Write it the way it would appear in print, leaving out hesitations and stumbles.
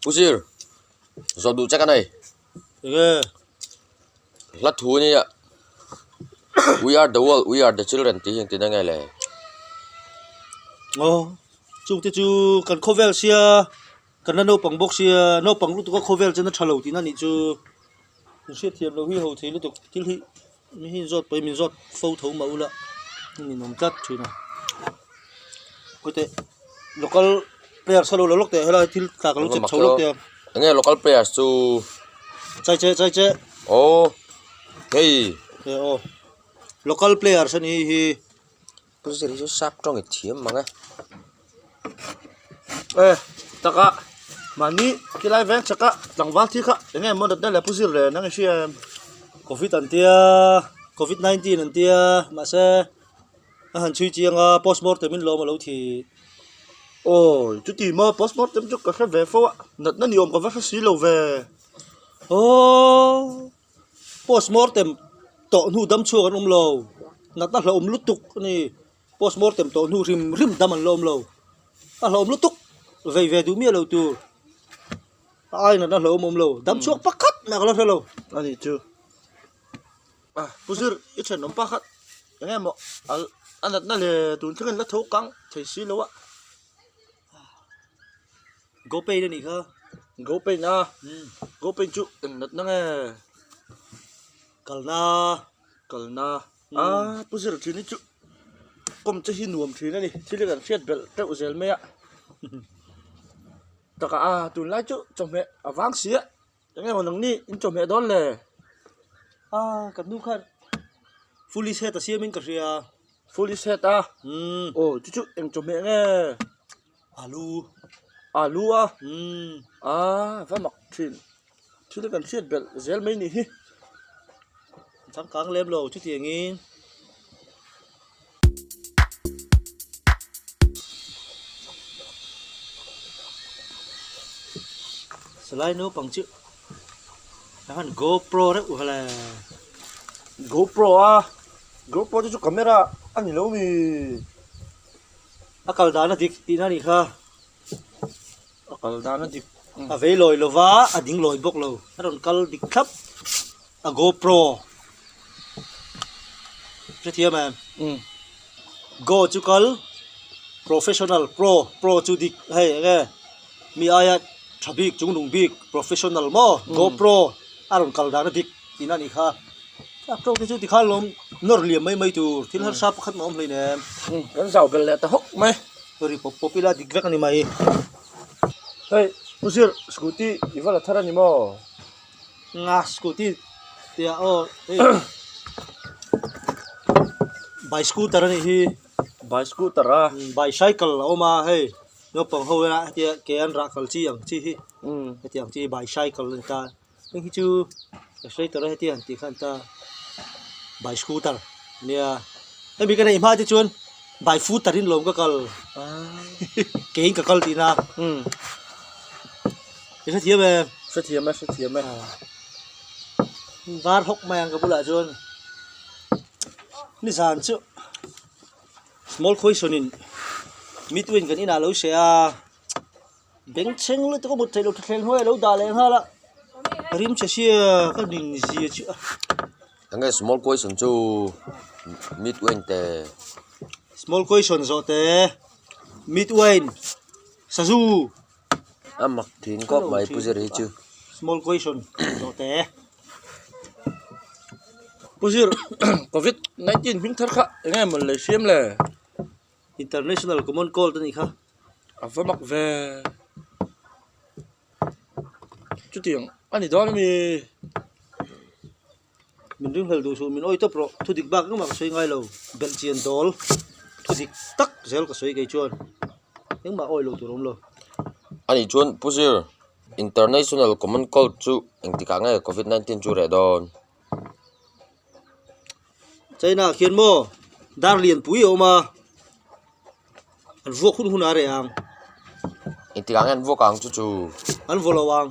Pusir, rồi đủ chắc cái này. Nghe. Lát thua nhỉ ạ. We are the world, we are the children. Tí hiện tí đang nghe lẽ. Chú thì chú cần cover xia, cần nó bằng bốc xia, nó bằng lúc tôi có cover cho nó trả lâu thì nó nị chú, xia thiệp lâu huy hậu thế lúc tôitil hi, mình rót bởi mình rót phâu thấu mẫu lợ, mình nằm cắt thôi nào. Có thể local player sau lúc thế hay là til cả cái lúc chết sau lúc thế. Nghe local players chú. Chạy chạy. Oh, hey. Local player sân hi. Pusir chú sắp trong cái thiếm mà nghe. Taka mani kilai veng chaka tangwal thi kha enge mo dat la pusir le nang shi covid covid-19 antia ma se han chui chiang postmortem min lo ma lo thi chu ti mo postmortem chu ka kha ve fo nat na niom ka va si lo ve postmortem to nu dam chu kan lo nat na lo lutuk ni postmortem to nu rim dam an lo a lo lutuk về đủ mía lâu tu ai là nó lâu mồm lâu đâm chuột bắt cắt mà có lâu anh thì chưa bữa ít chuyện nó bắt cắt anh em anh đặt nó là tụi chúng nó thấu căng thấy xí lâu á GoPay đây này cơ GoPay na GoPay chú đặt nó nghe cẩn na bữa giờ thì chú công chơi hin nuông thì này thì là phiết bel treo zel mẹ tất cả tụi lái chú chồng mẹ vắng xía nghe mà nằng ni in chồng mẹ đón lề cầm nu khăn fully set ta xía mình cả xía fully set ta chú em chồng mẹ nghe alu phải mặc thìn chứ nó cần phiết bel zel mấy nỉ sáng căng lên lầu chút tiền nghìn slide nó bằng chữ hắn GoPro đấy hoặc là GoPro GoPro cho camera anh lâu mi akal đó là tí nó đi ha akal đó nó đi về lồi lova đỉnh lồi bốc lầu nó còn cal đi khắp GoPro rất thiệt mà Go chú cal professional pro chú đi hay nghe mi ai Thabik chung nung big professional mo GoPro aron kalda na dik tinani kha pro ke chu ti kha lom nor liam mai tu thil har sa pakhat nom hlei ne kan zau bel le ta hok mai ri popila dik vek ani mai hey pusir scooty iwala thara ni mo nga scooty tia bicycle ni hi bicycle bicycle oma hey nó bằng hôi ra thì cái anh ra khẩu chi ang chi hi thì ang chi bicycle lên ta nhưng khi chưa cái xe tờ ra thì khăn ta bicycle nè em bị cái này mà thì chuan bicycle đến lồng cái cal cái cal tí na cái xe thiêm em vát hốc mang cái bữa lại chuan ní sàn chứ small question midwin kan ina lo se beng cheng lo to ko but thelo thlen hoi lo da leng hala rim che sia ka ding ji chi Nghe small question chu midwin te small question zo te midwin sazu mặc thìn có bài pusir hi chứ small question zo te pusir covid-19 hing thar kha nghe mình le xiêm le international common call tani kha phải mặc về chút tiền anh đó mình đứng held số mình oi top pro thu dik bak nó mặc xoay ngay lâu Belgian doll thu dik tắc zel ka xoay cái chuan nhưng mà oi lâu tụi lo anh chuan pusir international common call chu anh ti ka nghe covid-19 chu re don China khiên mo dar liền pui oma anh vô khun hun are ang anh ti ka nghe vô càng chu anh vô lawang